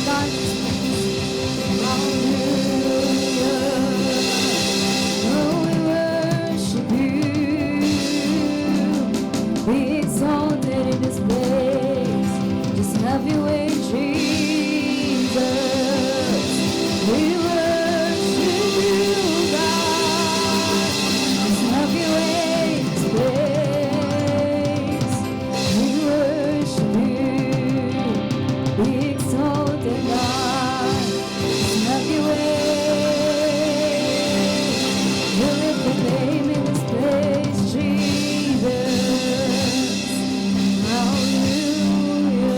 God in this place. Hallelujah. Oh, we worship you. Be exalted in this place. Just have your way, Jesus. We worship you, God. Just have your way in this place. We worship you. Be exalted, God. Just have your way. We lift your name in this place, Jesus. Hallelujah.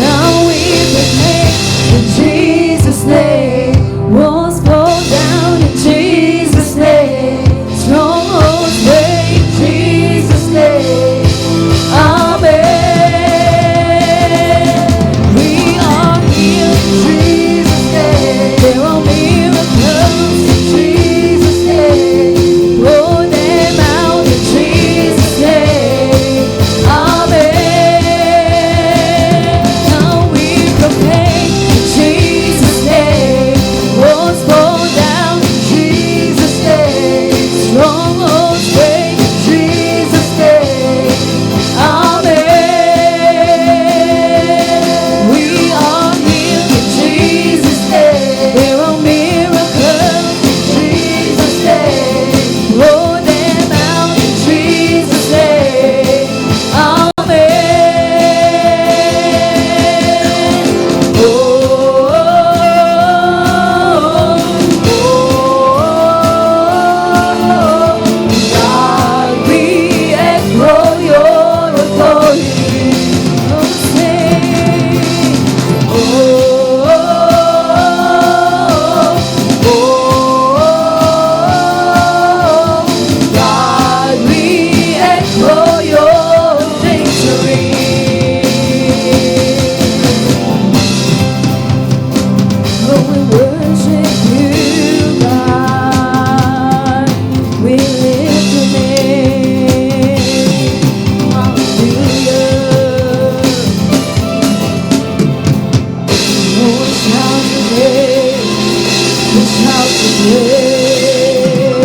Now we proclaim in Jesus' name. Walls fall down in Jesus' name. Strongholds break in Jesus' name. Amen. We are healed in Jesus' name. There are miracles in Jesus' name. Blow them out in Jesus' name. Amen. Now we proclaim in Jesus' name. Walls fall down in Jesus' name. Strongholds break in Jesus' name. Amen. We are healed in Jesus' name. There are miracles in Jesus' name. Blow them out in Jesus' name. Amen. Oh, God, we explore your authority. Oh, sing. God, we explore your victory. Oh, we worship you, God. We lift your name. Hallelujah. Oh, shout your name. We shout your praise.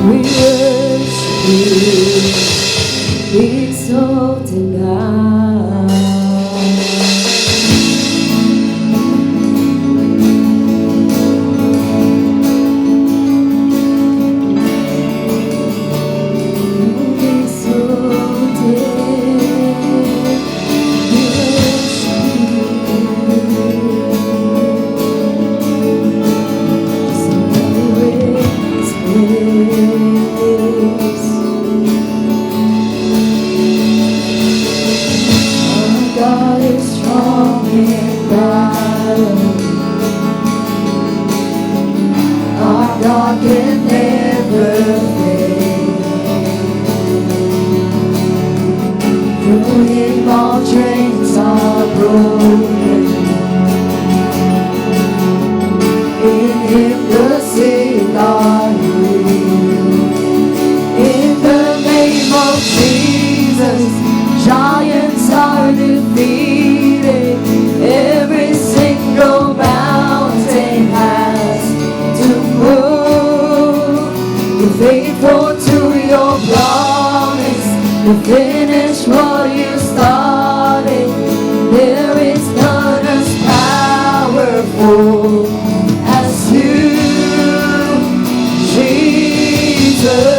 We worship you. We exalt in God. God is strong in battle. Our God can never fail. Through Him all chains are broken. In Him the sick are healed. In the name of Jesus, giants are defeated. Every single mountain has to move. You're faithful to your promise. You finish what you started. There is none as powerful as you, Jesus.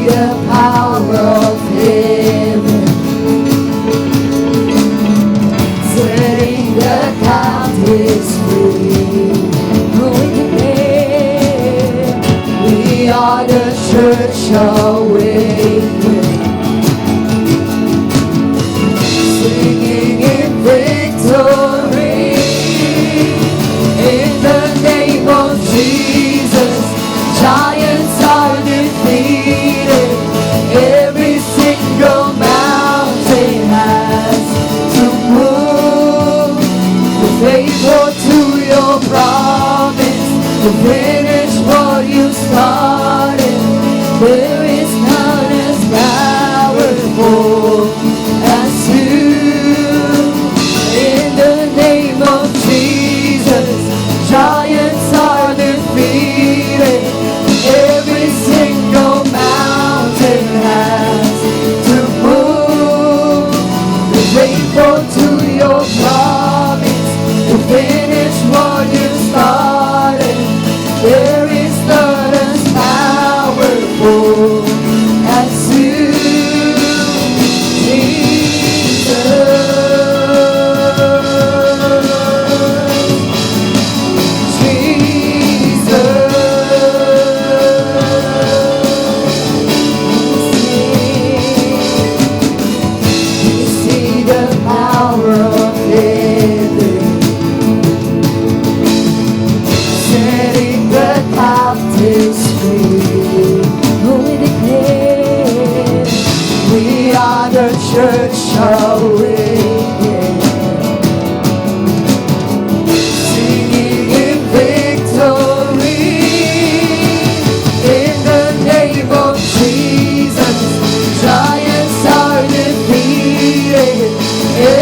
The power of heaven setting the captives free. We church shall reign, singing in victory. In the name of Jesus, giants are defeated.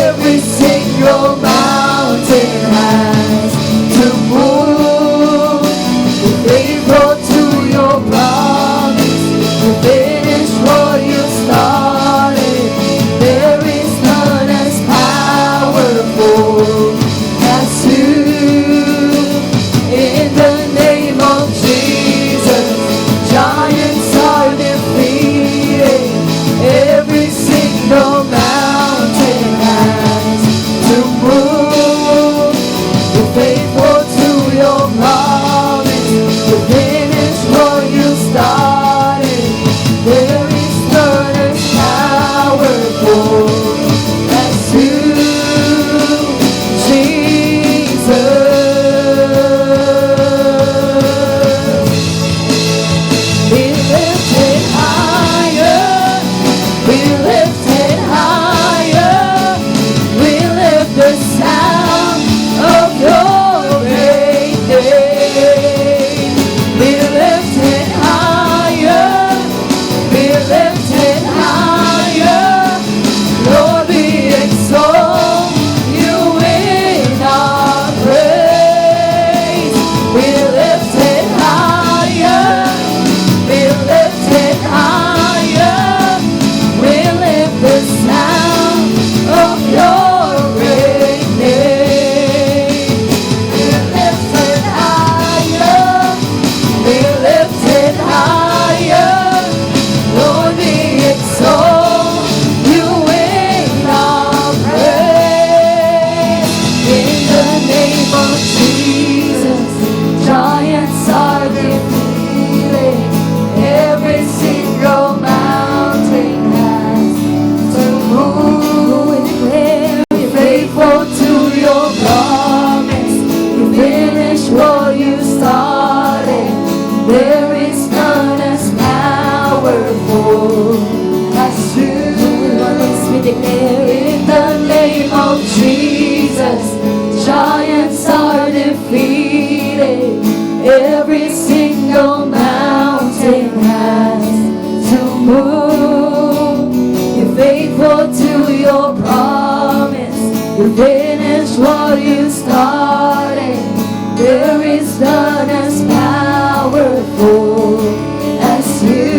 Every single mountain has to move. You're faithful to your promise. You finish what you started. There is none as powerful as you. In the name of Jesus, giants are defeated. Every single mountain has to move. You're faithful to your promise. You finish what you started. There is none as powerful as you, Jesus. Be lifted higher. We lift it higher. We lift the sound of your great name. We lift it higher. We lift it higher. Lord, we exalt you in our praise. We lift it higher. We lift it higher. We lift the sound of your great name. We lift it higher. We lift it higher. Lord, we exalt you in our praise. In the name of Jesus, giants are defeated. Every single mountain has to move. We declare you're faithful to your promise. You finish what you started. There is none as powerful as you. We declare in the name of Jesus, giants are defeated. Every single mountain has to move. You're faithful to your promise. You finish what you started. There is none as powerful as you.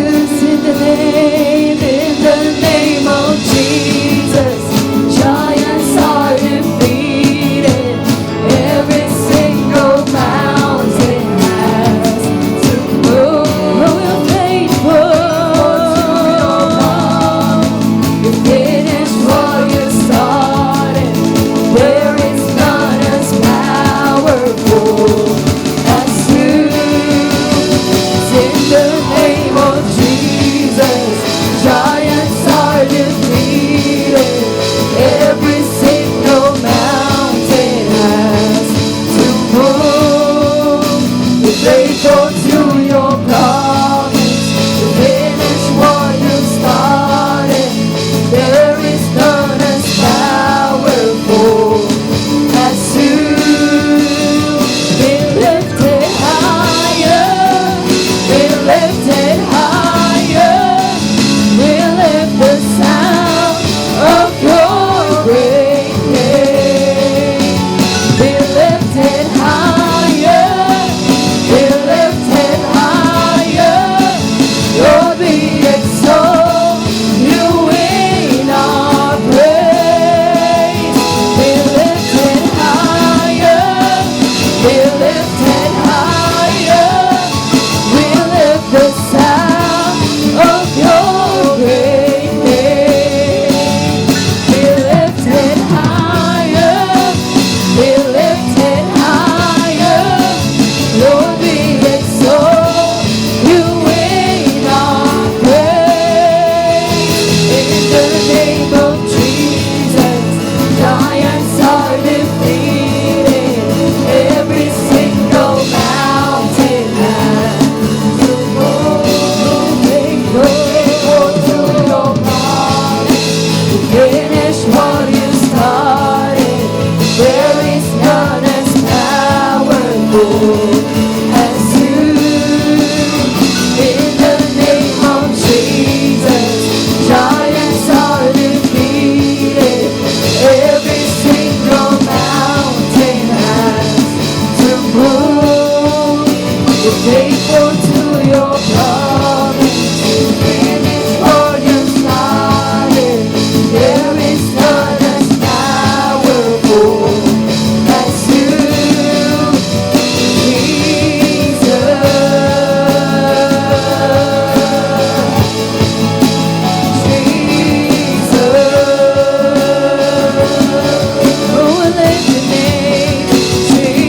In the name of Jesus, giants are defeated. Every single mountain has to move. You're faithful. You finish what you started. There is none as powerful as you. Finish what you started. There is none as powerful as you. In the name of Jesus, giants are defeated. Every single mountain has to move. You're faithful to your promise. Finish what you started. There is none as powerful as you, Jesus. Jesus. Oh, lift your name, Jesus.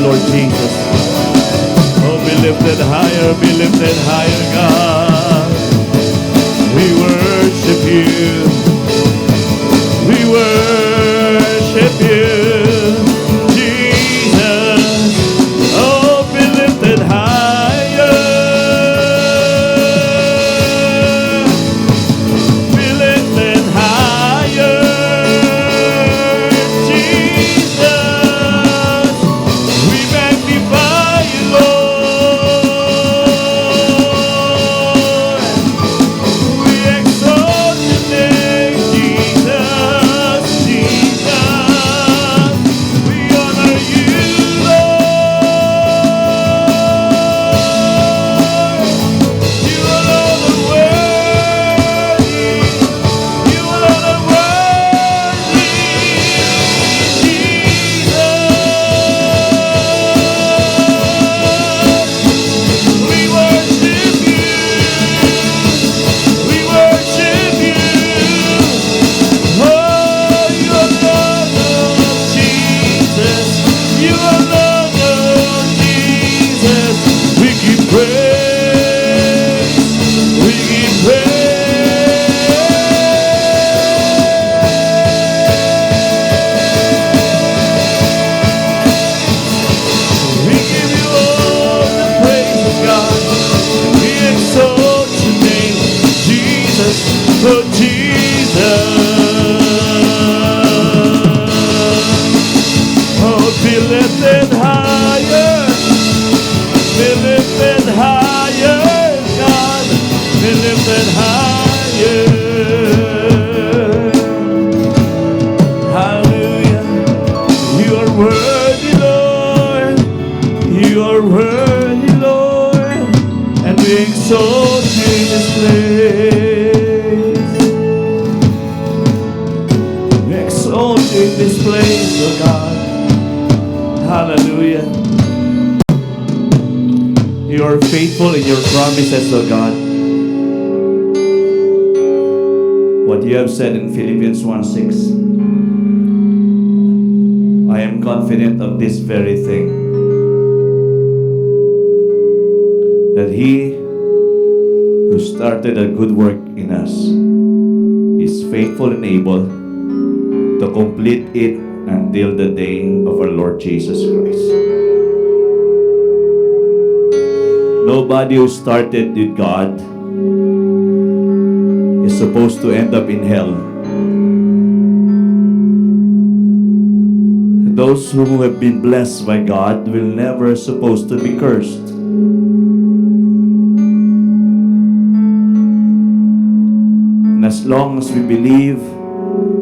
Lord Jesus. Oh, be lifted higher, God. We worship you. We worship you, Jesus. Oh, be lifted higher. Be lifted higher, Jesus. Faithful in your promises, O God. What you have said in Philippians 1:6, I am confident of this very thing, that He who started a good work in us is faithful and able to complete it until the day of our Lord Jesus Christ. Nobody who started with God is supposed to end up in hell. Those who have been blessed by God will never supposed to be cursed. And as long as we believe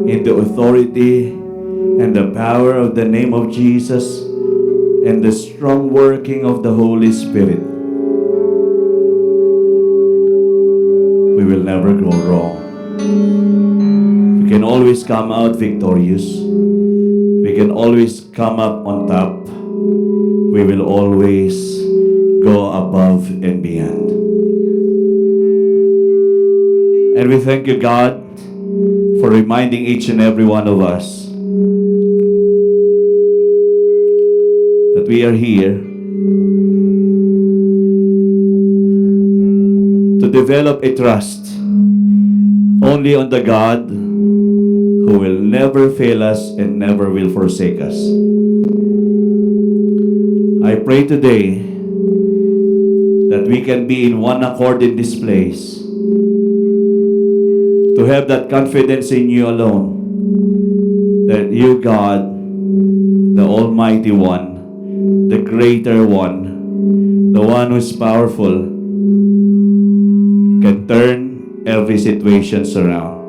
in the authority and the power of the name of Jesus and the strong working of the Holy Spirit, can always come out victorious. We can always come up on top. We will always go above and beyond. And we thank you, God, for reminding each and every one of us that we are here to develop a trust only on the God who will never fail us and never will forsake us. I pray today that we can be in one accord in this place, to have that confidence in you alone, that you, God, the Almighty One, the Greater One, the one who is powerful, can turn every situation around.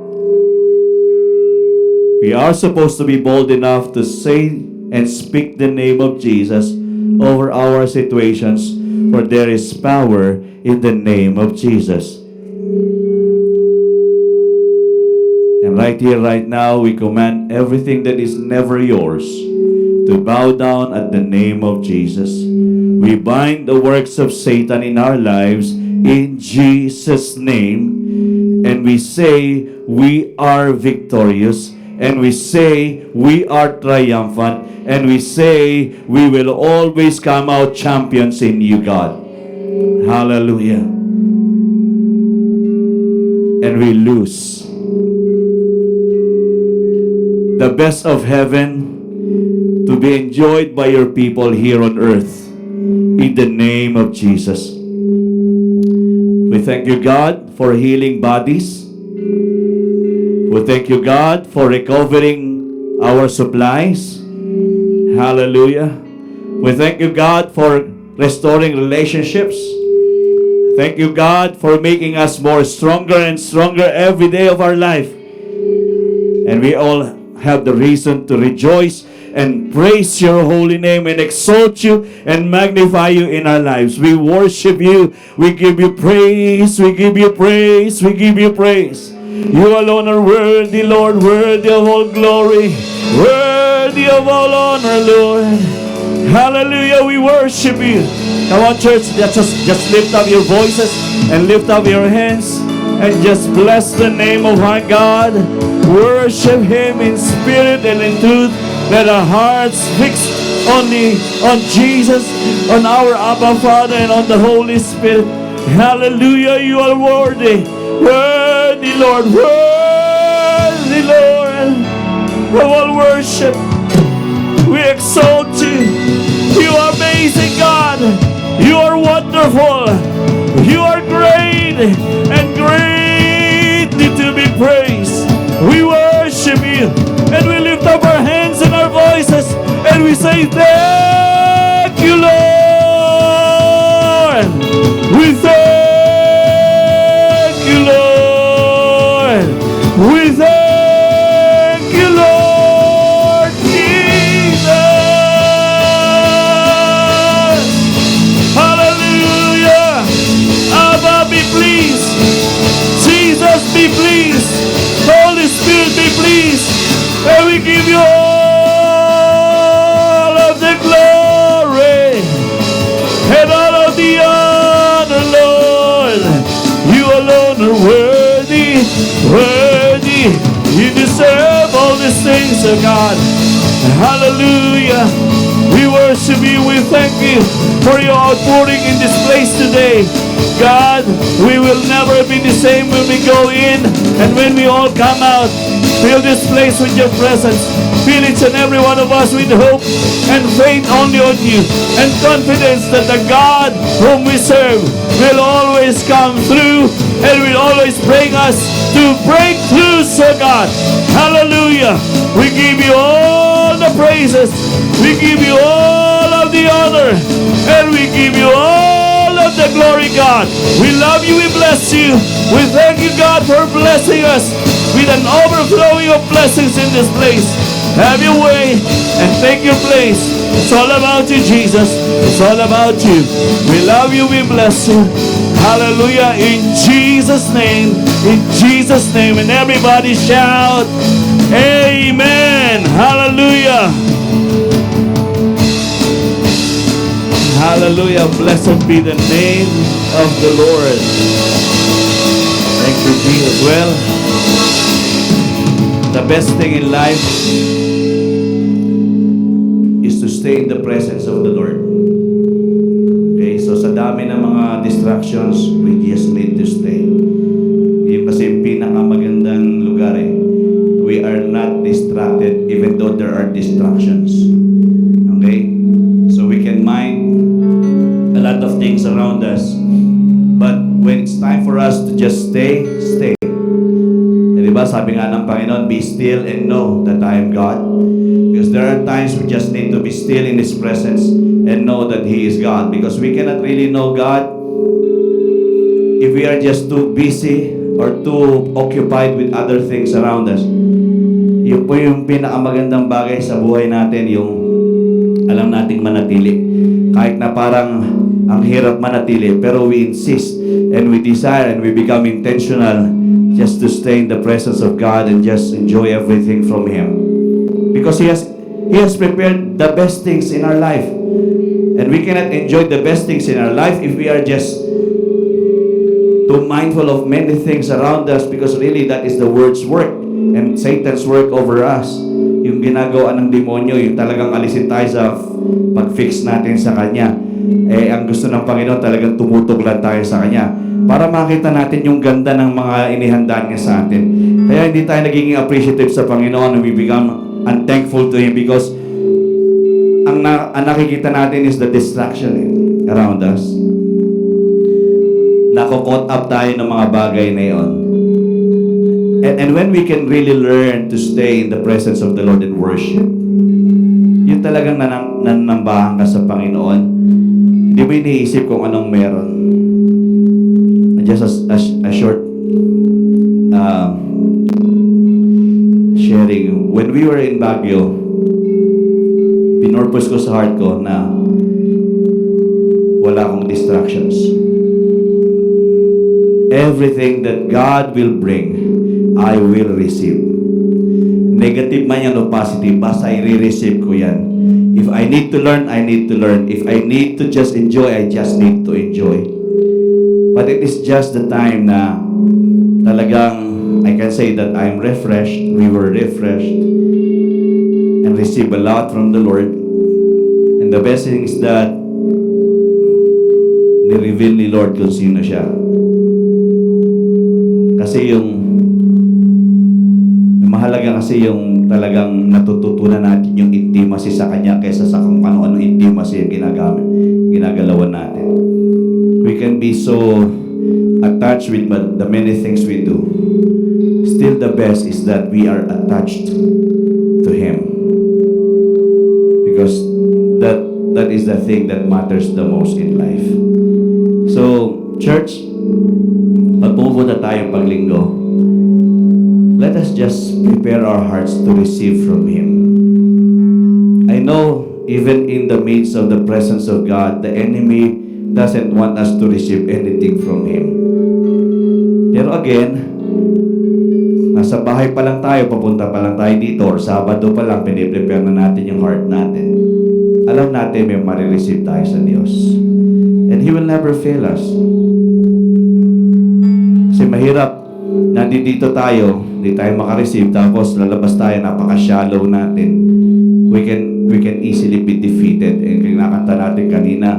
We are supposed to be bold enough to say and speak the name of Jesus over our situations, for there is power in the name of Jesus. And right here, right now, we command everything that is never yours to bow down at the name of Jesus. We bind the works of Satan in our lives in Jesus' name, and we say we are victorious, and we say we are triumphant, and we say we will always come out champions in you, God. Hallelujah. And we lose the best of heaven to be enjoyed by your people here on earth in the name of Jesus. We thank you, God, for healing bodies. We thank you, God, for recovering our supplies. Hallelujah. We thank you, God, for restoring relationships. Thank you, God, for making us more stronger and stronger every day of our life. And we all have the reason to rejoice and praise your holy name and exalt you and magnify you in our lives. We worship you. We give you praise. We give you praise. We give you praise. You alone are worthy, Lord, worthy of all glory, worthy of all honor, Lord. Hallelujah, we worship you. Come on, church, just lift up your voices and lift up your hands and just bless the name of our God. Worship Him in spirit and in truth. Let our hearts fix only on Jesus, on our Abba Father, and on the Holy Spirit. Hallelujah, you are worthy. Worthy, Lord, worthy, Lord, of all worship. We exalt you. You are amazing, God. You are wonderful. You are great and greatly to be praised. We worship you and we lift up our hands and our voices and we say, thank you, Lord. We thank you, Lord. We thank you, Lord Jesus. Hallelujah. Abba, be pleased. Jesus, be pleased. Holy Spirit, be pleased. And we give you all of the glory and all of the honor, Lord. You alone are worthy, worthy. You deserve all these things, oh God. Hallelujah. We worship you. We thank you for your outpouring in this place today. God, we will never be the same when we go in and when we all come out. Fill this place with your presence. Fill each and every one of us with hope and faith only on you, and confidence that the God whom we serve will always come through and will always bring us to breakthroughs, oh God. Hallelujah. We give you all the praises. We give you all of the honor, and we give you all of the glory, God. We love you. We bless you. We thank you, God, for blessing us with an overflowing of blessings in this place. Have your way and take your place. It's all about you, Jesus. It's all about you. We love you. We bless you. Hallelujah. In Jesus' name. In Jesus' name. And everybody shout, Amen. Hallelujah. Hallelujah. Blessed be the name of the Lord. Thank you, Jesus. Well, the best thing in life is to stay in the presence of the Lord. Okay, so sa dami ng mga distractions, we just need to stay. Yung kasi yung pinakamagandang lugar eh. We are not distracted even though there are distractions. Okay? So we can mind a lot of things around us. But when it's time for us to just stay, stay. Diba? Sabi nga ng Panginoon, be still and know that I am God. Because there are times we just need to be still in His presence and know that He is God. Because we cannot really know God if we are just too busy or too occupied with other things around us. Yun po yung pinakamagandang bagay sa buhay natin, yung alam nating manatili. Kahit na parang ang hirap manatili, pero we insist and we desire and we become intentional just to stay in the presence of God and just enjoy everything from Him. Because He has prepared the best things in our life. And we cannot enjoy the best things in our life if we are just too mindful of many things around us, because really that is the world's work and Satan's work over us. Yung ginagawa ng demonyo, yung talagang alisin tayo sa pag-fix natin sa Kanya. Eh, ang gusto ng Panginoon talagang tumutog lang tayo sa Kanya para makita natin yung ganda ng mga inihanda niya sa atin. Kaya hindi tayo nagiging appreciative sa Panginoon and we become unthankful to Him because ang nakikita natin is the distraction around us. Nako-caught up tayo ng mga bagay na yun. And when we can really learn to stay in the presence of the Lord and worship, yun talagang nanambahan ka sa Panginoon. Hindi mo iniisip kung anong meron. Just a short sharing. When we were in Baguio, pinurpose ko sa heart ko na wala akong distractions. Everything that God will bring, I will receive. Negative man yan o positive, basta i-receive ko yan. If I need to learn, I need to learn. If I need to just enjoy, I just need to enjoy. But it is just the time na talagang I can say that I'm refreshed, we were refreshed, and receive a lot from the Lord. And the best thing is that ni-reveal ni Lord kung sino siya. Kasi yung mahalaga kasi yung talagang natututunan natin yung intimacy sa Kanya kaysa sa kung ano-ano intimacy yung ginagalawan natin. We can be so attached with the many things we do. Still the best is that we are attached to Him. Because that is the thing that matters the most in life. So, church, pag pumupunta tayong paglinggo, let us just prepare our hearts to receive from Him. I know even in the midst of the presence of God, the enemy doesn't want us to receive anything from Him. Pero again, nasa bahay pa lang tayo, papunta pa lang tayo dito, or Sabado pa lang, piniprepare na natin yung heart natin. Alam natin may marireceive tayo sa Diyos. And He will never fail us. Kasi mahirap, nandito tayo, hindi tayo makareceive, tapos lalabas tayo, napaka-shallow natin. We can easily be defeated. And kinakanta natin kanina,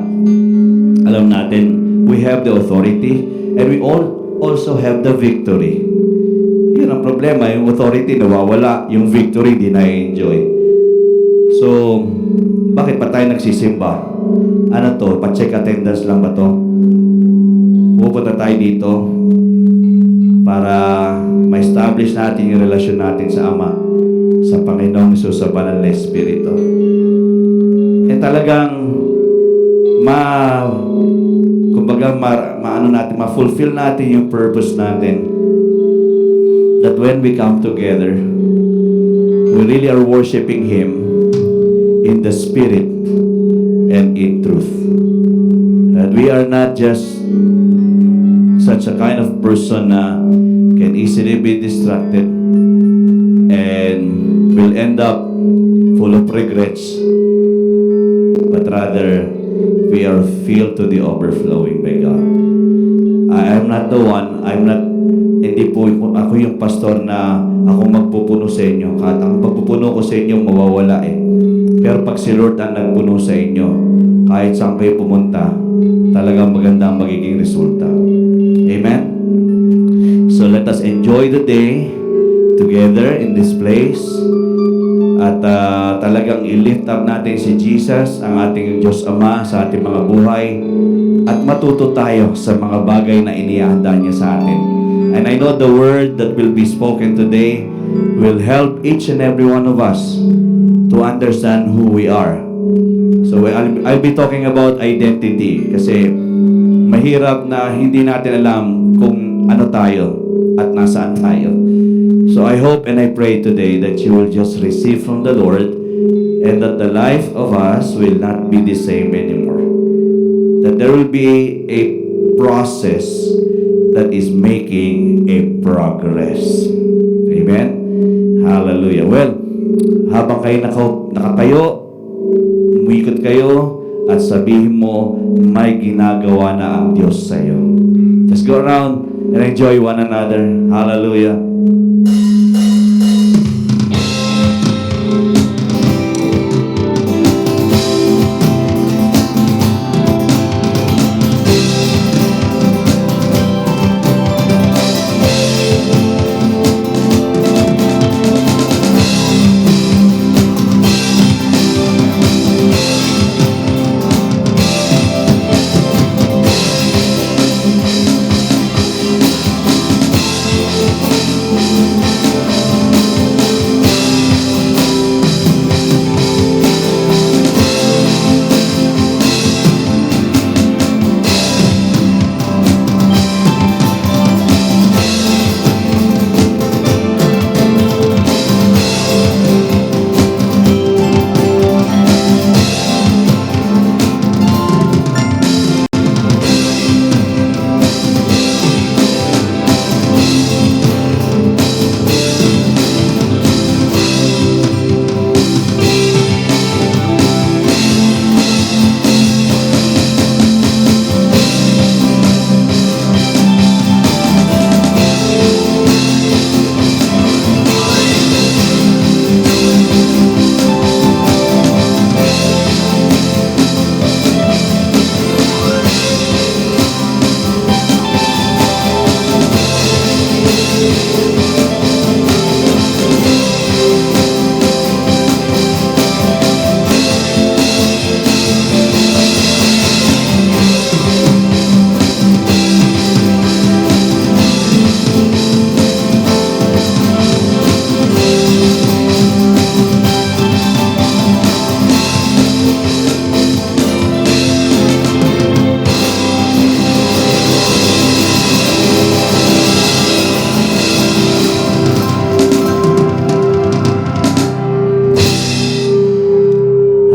alam natin, we have the authority and we also have the victory. Yun ang problema, yung authority nawawala, yung victory di na-enjoy. So, bakit pa tayo nagsisimba? Ano to? Pa-check attendance lang ba to? Pupunta tayo dito para ma-establish natin yung relasyon natin sa Ama, sa Panginoong Hesus, sa Banal na Espiritu. Eh talagang ma-fulfill natin yung purpose natin. That when we come together, we really are worshiping Him in the Spirit and in truth. That we are not just such a kind of person na can easily be distracted and will end up full of regrets, but rather we are filled to the overflowing by God. I am not the one, hindi po ako yung pastor na ako magpupuno sa inyo. Kahit ang pagpupuno ko sa inyo mawawala eh. Pero pag si Lord ang nagpuno sa inyo, kahit saan kayo pumunta, talagang maganda ang magiging resulta. Amen? So let us enjoy the day together in this place. At talagang i-lift up natin si Jesus, ang ating Diyos Ama, sa ating mga buhay. At matuto tayo sa mga bagay na inihanda niya sa atin. And I know the word that will be spoken today will help each and every one of us to understand who we are. So I'll be talking about identity kasi mahirap na hindi natin alam kung ano tayo at nasaan tayo. So I hope and I pray today that you will just receive from the Lord and that the life of us will not be the same anymore. That there will be a process that is making a progress. Amen? Hallelujah. Well, habang kayo nakatayo, umikot kayo, at sabihin mo, may ginagawa na ang Diyos sa iyo. Just go around and enjoy one another. Hallelujah.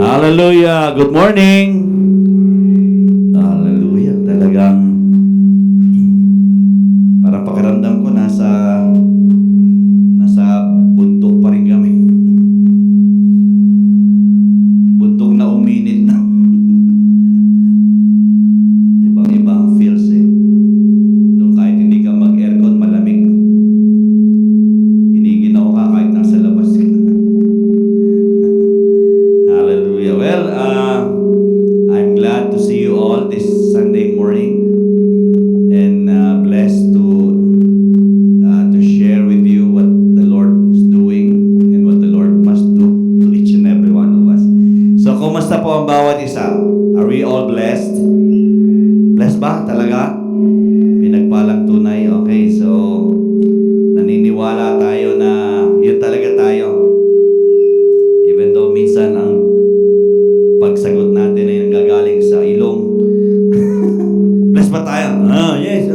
Hallelujah! Good morning! Hallelujah! Talagang parang pakiramdam ko nasa bundok pa rin kami. Bundok na uminit na. Ibang-iba ang feels eh. Doon kahit hindi ka mag-aircon, malamig. Hinigin ako kahit nasa labas ka. Hallelujah. Well, I'm glad to see you all this Sunday morning, and blessed to share with you what the Lord is doing and what the Lord must do to each and every one of us. So, kumusta po ang bawat isa? Are we all blessed? Blessed ba talaga? Pinagpalang tunay. Okay, so naniniwala tayo na yun talaga tayo. Even though minsan ang pagsagot natin ay nanggagaling sa ilong. Blessed ba tayo? Yes.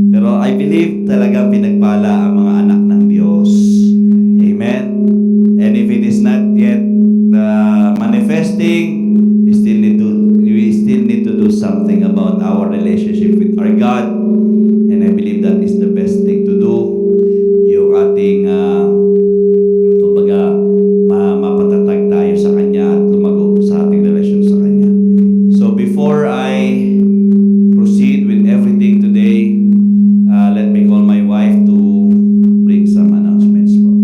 Pero I believe talagang pinagpala ang mga anak ng Diyos. Amen? And if it is not yet manifesting, we still need to do something about our relationship relationship with our God. And I believe that is the best thing to do. Yung ating, kumbaga, mapatatag tayo sa Kanya at lumago sa ating relasyon sa Kanya. So before I proceed with everything today, let me call my wife to bring some announcements po.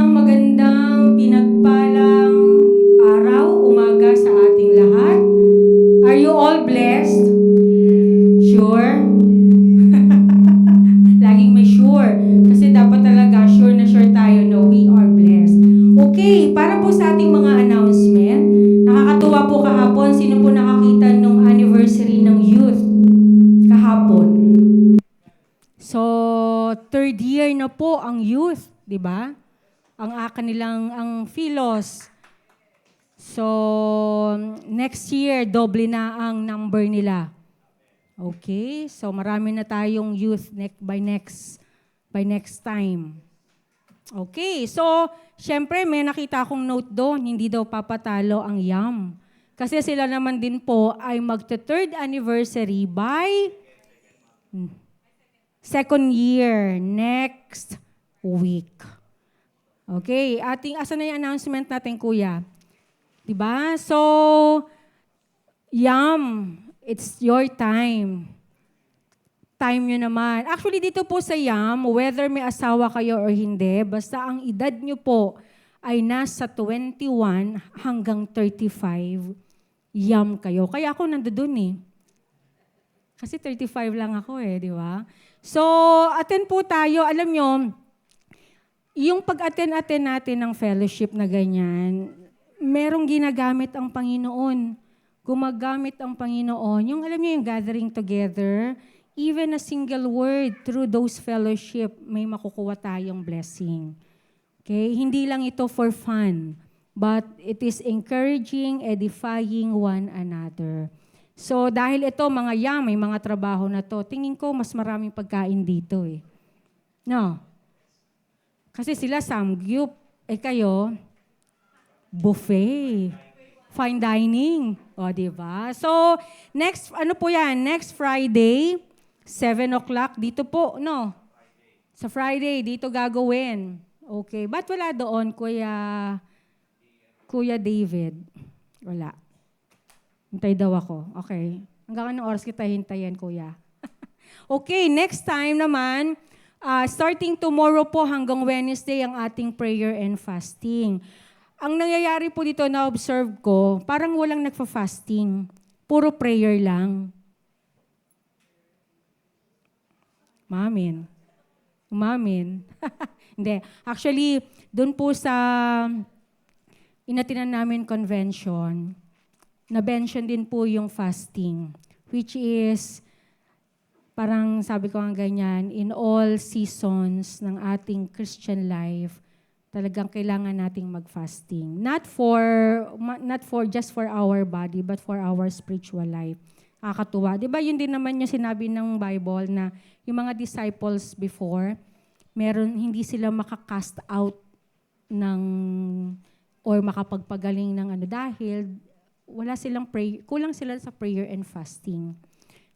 Magandang pinagpalang araw, umaga sa ating lahat. Are you all blessed? Sure? Laging may sure. Kasi dapat talaga sure na sure tayo na we are blessed. Okay, para po sa ating mga announcement, nakakatuwa po kahapon. Sino po nakakita nung anniversary ng youth? Kahapon. So, third year na po ang youth, di ba? Ang kanilang, ang Philos. So, next year, doble na ang number nila. Okay? So, marami na tayong youth by next time. Okay. So, syempre, may nakita akong note doon, hindi daw papatalo ang YAM. Kasi sila naman din po ay magta-third anniversary by second year, next week. Okay, asan na yung announcement natin, Kuya? Diba? So, YAM, it's your time. Time nyo naman. Actually, dito po sa YAM, whether may asawa kayo or hindi, basta ang edad nyo po ay nasa 21 hanggang 35, YAM kayo. Kaya ako nandoon eh. Kasi 35 lang ako eh, di ba? So, attend po tayo. Alam nyo, yung pag-attend natin ng fellowship na ganyan, merong ginagamit ang Panginoon. Gumagamit ang Panginoon. Yung alam niyo yung gathering together, even a single word through those fellowship, may makukuha tayong blessing. Okay? Hindi lang ito for fun, but it is encouraging, edifying one another. So dahil ito, mga YAM, may mga trabaho na to, tingin ko mas maraming pagkain dito eh. No? Kasi sila samgyup, kayo, buffet, fine dining. O, diba? So, next Friday, 7 o'clock, dito po, no? Sa Friday, dito gagawin. Okay. Ba't wala doon, Kuya David? Wala. Hintay daw ako. Okay. Hanggang anong oras kita hintayin, Kuya? Okay, next time naman, starting tomorrow po hanggang Wednesday ang ating prayer and fasting. Ang nangyayari po dito na observe ko, parang walang nagfa-fasting. Puro prayer lang. Umamin. Hindi. Actually, doon po sa inatinan namin convention, na-mention din po yung fasting, which is parang sabi ko nga ganyan, in all seasons ng ating Christian life, talagang kailangan nating mag-fasting. Not for just for our body, but for our spiritual life. Kakatuwa. Di ba yun din naman yung sinabi ng Bible na yung mga disciples before, hindi sila makakast out or makapagpagaling ng dahil kulang sila sa prayer and fasting.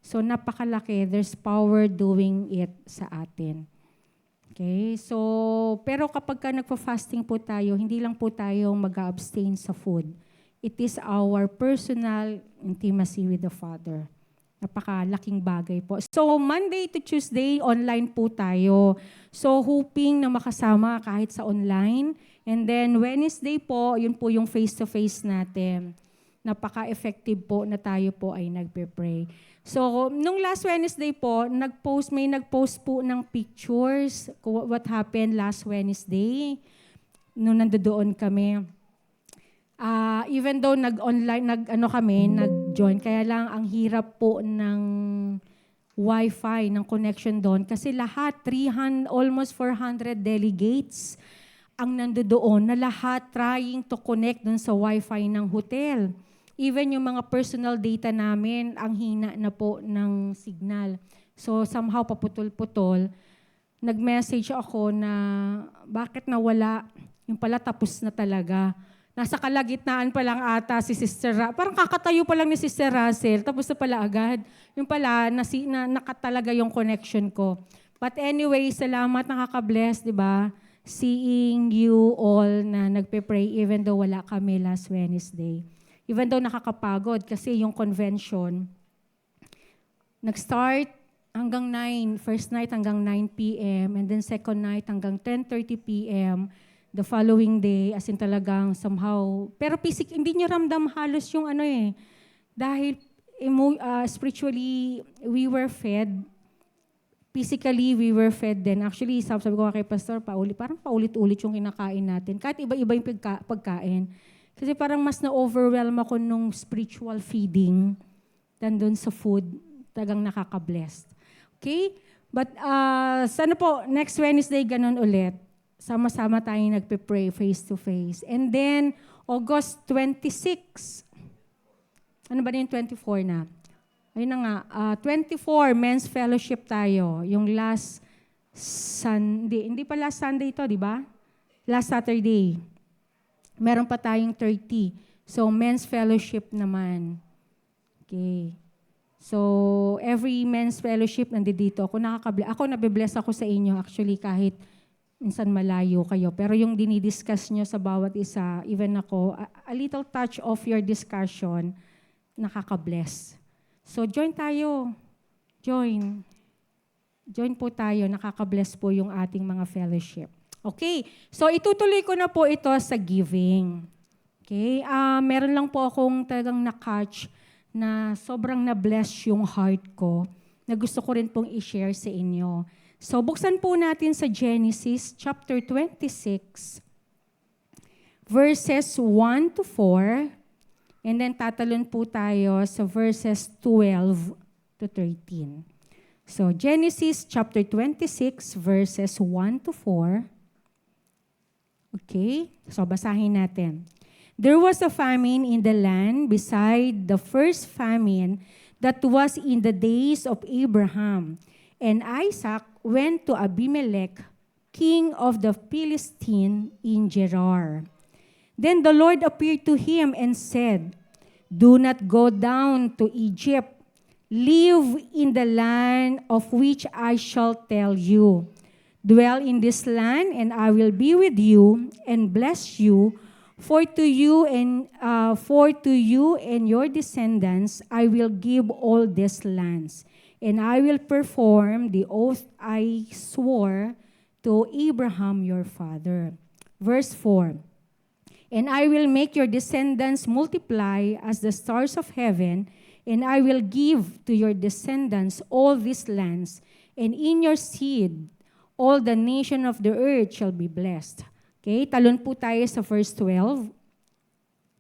So, napakalaki. There's power doing it sa atin. Okay? So, pero kapag nagpa-fasting po tayo, hindi lang po tayo mag-abstain sa food. It is our personal intimacy with the Father. Napakalaking bagay po. So, Monday to Tuesday, online po tayo. So, hoping na makasama kahit sa online. And then, Wednesday po, yun po yung face-to-face natin. Napaka-effective po na tayo po ay nagpe-pray. So, nung last Wednesday po, may nag-post po ng pictures what happened last Wednesday nung nandoon kami. Even though nag-join, kaya lang ang hirap po ng Wi-Fi, ng connection doon. Kasi lahat, almost 400 delegates ang nandoon na lahat trying to connect doon sa Wi-Fi ng hotel. Even yung mga personal data namin, ang hina na po ng signal. So somehow paputol-putol. nag-message ako na bakit nawala, yung pala tapos na talaga. Nasa kalagitnaan pa lang ata si Sister parang kakatayo pa lang ni Sister Russell, tapos na pala agad. Yung pala, nakatalaga yung connection ko. But anyway, salamat, nakaka-bless, di ba? Seeing you all na nagpe-pray even though wala kami last Wednesday. Even though nakakapagod kasi yung convention, nag-start hanggang 9, first night hanggang 9 p.m. and then second night hanggang 10:30 p.m. The following day, as in talagang somehow, pero hindi niya ramdam halos yung dahil spiritually, we were fed. Physically, we were fed din. Actually, sabi ko kay Pastor, parang paulit-ulit yung kinakain natin. Kahit iba-iba yung pagkain. Kasi parang mas na-overwhelm ako nung spiritual feeding than dun sa food. Tagang nakaka-blessed. Okay? But sana po, next Wednesday, ganun ulit. Sama-sama tayong nagpe-pray face-to-face. And then, August 26. Ano ba na yung 24 na? Ayun na nga, 24, men's fellowship tayo. Yung last Sunday. Hindi pa last Sunday ito, di ba? Last Saturday. Meron pa tayong 30. So, men's fellowship naman. Okay. So, every men's fellowship nandito. Ako nabibless ako sa inyo actually kahit minsan malayo kayo. Pero yung dinidiscuss nyo sa bawat isa, even ako, a little touch of your discussion, nakaka-bless. So join tayo. Join po tayo. Nakaka-bless po yung ating mga fellowship. Okay. So itutuloy ko na po ito sa giving. Okay. Meron lang po akong talagang na-catch na sobrang na-bless yung heart ko na gusto ko rin pong i-share sa inyo. So, buksan po natin sa Genesis chapter 26, verses 1 to 4, and then tatalon po tayo sa verses 12 to 13. So, Genesis chapter 26, verses 1 to 4. Okay, so basahin natin. There was a famine in the land beside the first famine that was in the days of Abraham. And Isaac went to Abimelech, king of the Philistines, in Gerar. Then the Lord appeared to him and said, "Do not go down to Egypt. Live in the land of which I shall tell you. Dwell in this land, and I will be with you and bless you. For to you and your descendants I will give all these lands. And I will perform the oath I swore to Abraham your father." Verse 4, "And I will make your descendants multiply as the stars of heaven, and I will give to your descendants all these lands, and in your seed all the nation of the earth shall be blessed." Okay, talon po tayo sa verse 12.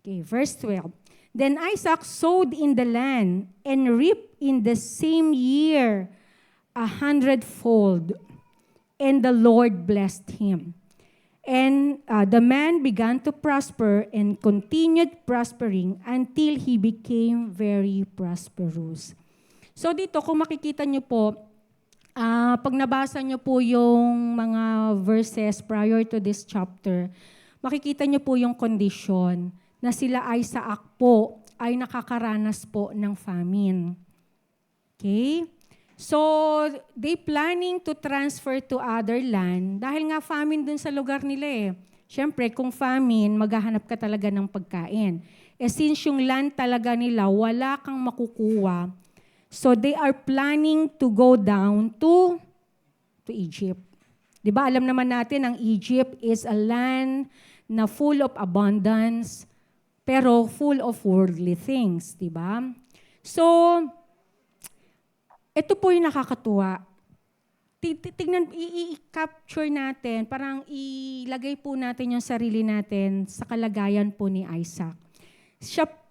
Okay, verse 12. "Then Isaac sowed in the land and reaped in the same year 100-fold, and the Lord blessed him. And the man began to prosper and continued prospering until he became very prosperous." So dito, kung makikita nyo po, pag nabasa nyo po yung mga verses prior to this chapter, makikita nyo po yung condition na sila Isaac po ay nakakaranas po ng famine. Okay? So, they planning to transfer to other land dahil nga famine dun sa lugar nila eh. Siyempre, kung famine, maghahanap ka talaga ng pagkain. Since yung land talaga nila, wala kang makukuha. So, they are planning to go down to Egypt. Diba, alam naman natin, ang Egypt is a land na full of abundance, pero full of worldly things, di ba? So, ito po yung nakakatuwa. Tignan, i-capture natin, parang ilagay po natin yung sarili natin sa kalagayan po ni Isaac.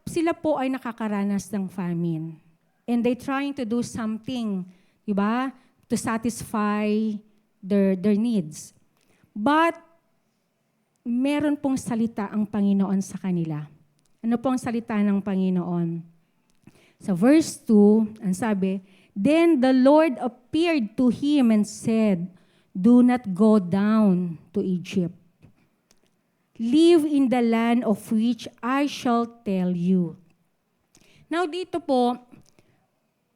Sila po ay nakakaranas ng famine. And they trying to do something, di ba? To satisfy their needs. But, meron pong salita ang Panginoon sa kanila. Ano pong salita ng Panginoon? Sa verse 2, ang sabi, "Then the Lord appeared to him and said, Do not go down to Egypt. Live in the land of which I shall tell you. Now dito po,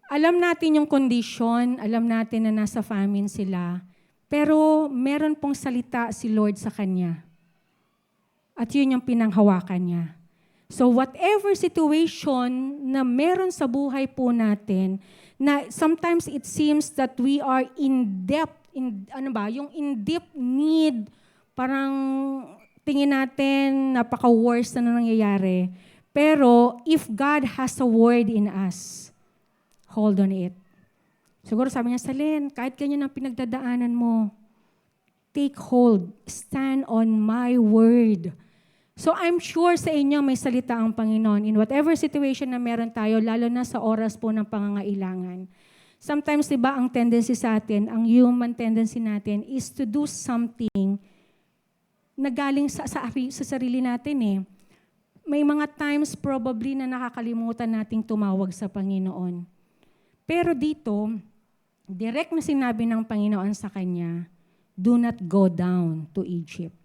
alam natin yung condition, alam natin na nasa famine sila, pero meron pong salita si Lord sa kanya. At yun yung pinanghawakan niya. So whatever situation na meron sa buhay po natin, na sometimes it seems that we are in yung in deep need, parang tingin natin napaka-worst na nangyayari. Pero if God has a word in us, hold on it. Siguro sabi niya, Salen, kahit ganyan ang pinagdadaanan mo, take hold, stand on my word. So I'm sure sa inyo may salita ang Panginoon in whatever situation na meron tayo, lalo na sa oras po ng pangangailangan. Sometimes, diba, ang tendency sa atin, ang human tendency natin is to do something na galing sa sarili natin eh. May mga times probably na nakakalimutan nating tumawag sa Panginoon. Pero dito, direct na sinabi ng Panginoon sa kanya, do not go down to Egypt.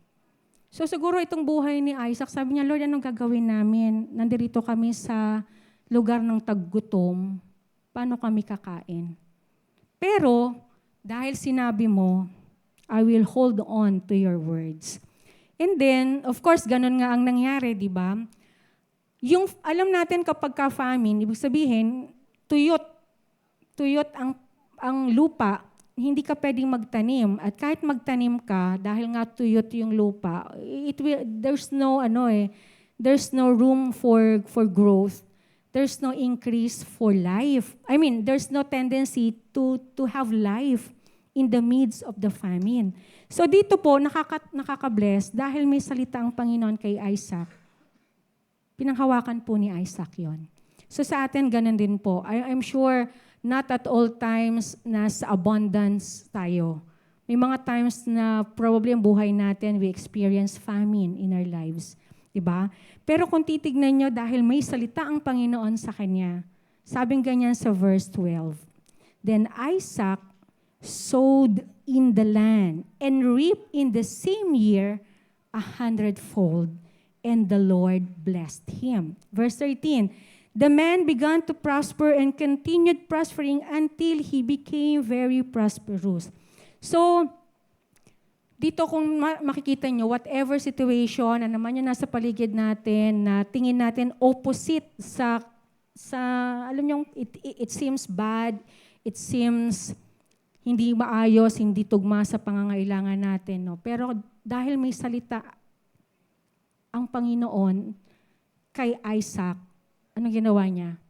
So siguro itong buhay ni Isaac, sabi niya, Lord, anong gagawin namin? Nandirito kami sa lugar ng taggutom. Paano kami kakain? Pero, dahil sinabi mo, I will hold on to your words. And then, of course, ganun nga ang nangyari, di ba? Yung, alam natin kapag ka-famine, ibig sabihin, tuyot ang lupa, hindi ka pwedeng magtanim. At kahit magtanim ka, dahil nga tuyot yung lupa, there's no room for growth. There's no increase for life. I mean, there's no tendency to have life in the midst of the famine. So dito po, nakaka-bless dahil may salita ang Panginoon kay Isaac. Pinanghawakan po ni Isaac yon. So sa atin, ganun din po. I'm sure not at all times nasa abundance tayo. May mga times na probably ang buhay natin, we experience famine in our lives. Diba? Pero kung titignan nyo, dahil may salita ang Panginoon sa kanya, sabing ganyan sa verse 12, Then Isaac sowed in the land and reaped in the same year 100-fold, and the Lord blessed him. Verse 13, The man began to prosper and continued prospering until he became very prosperous. So, dito kung makikita nyo, whatever situation na naman yung nasa paligid natin, na tingin natin opposite sa alam nyo, it seems bad, it seems hindi maayos, hindi tugma sa pangangailangan natin. No? Pero dahil may salita ang Panginoon kay Isaac, anong ginawa niya?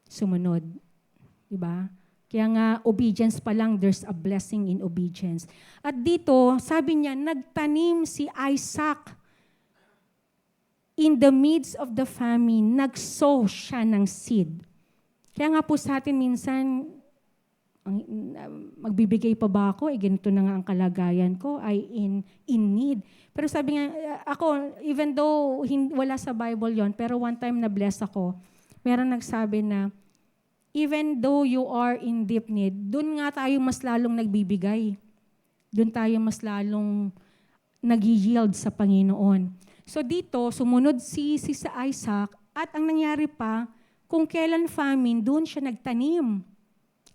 Sumunod. Diba? Kaya nga, obedience pa lang, there's a blessing in obedience. At dito, sabi niya, nagtanim si Isaac in the midst of the famine, nag-sow siya ng seed. Kaya nga po sa atin minsan, magbibigay pa ba ako? Ganito na nga ang kalagayan ko, ay in need. Pero sabi nga, ako, even though wala sa Bible yon, pero one time na-bless ako, meron nagsabi na, even though you are in deep need, dun nga tayo mas lalong nagbibigay. Dun tayo mas lalong nag-yield sa Panginoon. So dito, sumunod si sa Isaac, at ang nangyari pa, kung kailan famine, dun siya nagtanim.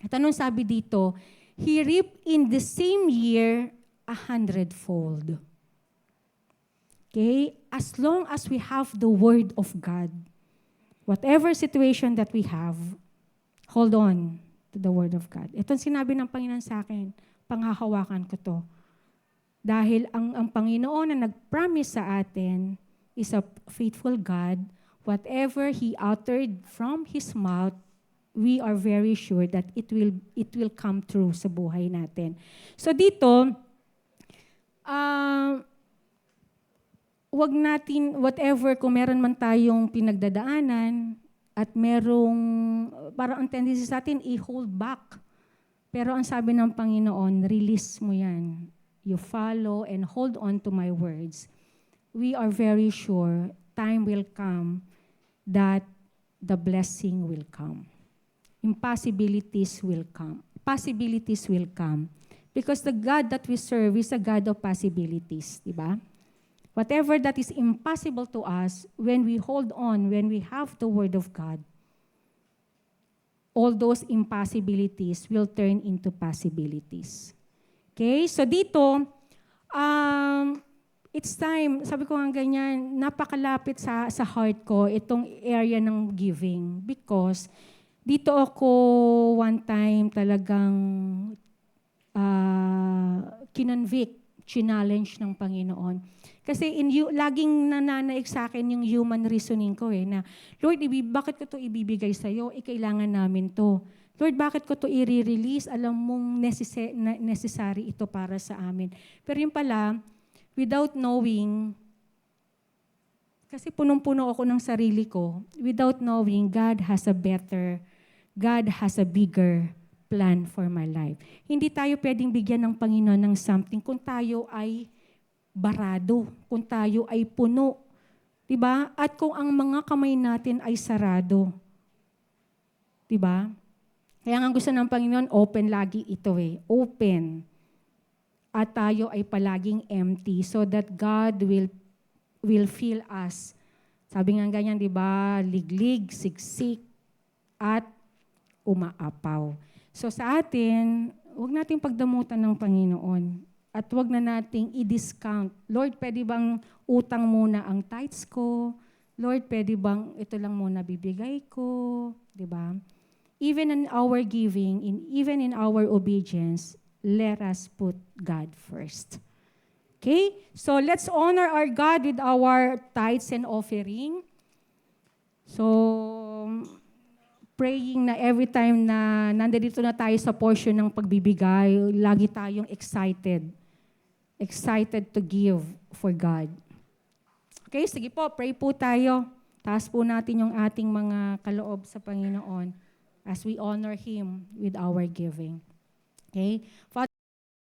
At anong sabi dito? He reaped in the same year 100-fold. Okay? As long as we have the Word of God, whatever situation that we have, hold on to the Word of God. Ito ang sinabi ng Panginoon sa akin, panghahawakan ko to. Dahil ang Panginoon na nag-promise sa atin is a faithful God. Whatever He uttered from His mouth, we are very sure that it will come true sa buhay natin. So dito, wag natin, whatever, kung meron man tayong pinagdadaanan, at merong, parang ang tendency sa atin, i-hold back. Pero ang sabi ng Panginoon, release mo yan. You follow and hold on to my words. We are very sure time will come that the blessing will come. Impossibilities will come. Possibilities will come. Because the God that we serve is a God of possibilities, di ba? Whatever that is impossible to us, when we hold on, when we have the Word of God, all those impossibilities will turn into possibilities. Okay? So dito, it's time, sabi ko nga ganyan, napakalapit sa heart ko itong area ng giving because dito ako one time talagang kinonvict, challenge ng Panginoon. Kasi laging nananaig sa akin yung human reasoning ko na, Lord, bakit ko to ibibigay sa'yo? Kailangan namin to. Lord, bakit ko to i-release? Alam mong necessary ito para sa amin. Pero yung pala, without knowing, kasi punong-puno ako ng sarili ko, without knowing, God has a bigger plan for my life. Hindi tayo pwedeng bigyan ng Panginoon ng something kung tayo ay barado, kung tayo ay puno. Diba? At kung ang mga kamay natin ay sarado. Diba? Kaya nga gusto ng Panginoon, open lagi ito Open. At tayo ay palaging empty so that God will fill us. Sabi nga ganyan, diba? Liglig, siksik, at umaapaw. So sa atin, huwag nating pagdamutan ng Panginoon. At huwag na nating i-discount. Lord, pwede bang utang muna ang tithes ko? Lord, pwede bang ito lang muna bibigay ko? Diba? Even in our giving, even in our obedience, let us put God first. Okay? So let's honor our God with our tithes and offering. So, praying na every time na nandito na tayo sa portion ng pagbibigay, lagi tayong excited to give for God. Okay, sige po, pray po tayo. Taas po natin yung ating mga kaloob sa Panginoon as we honor Him with our giving. Okay? Father,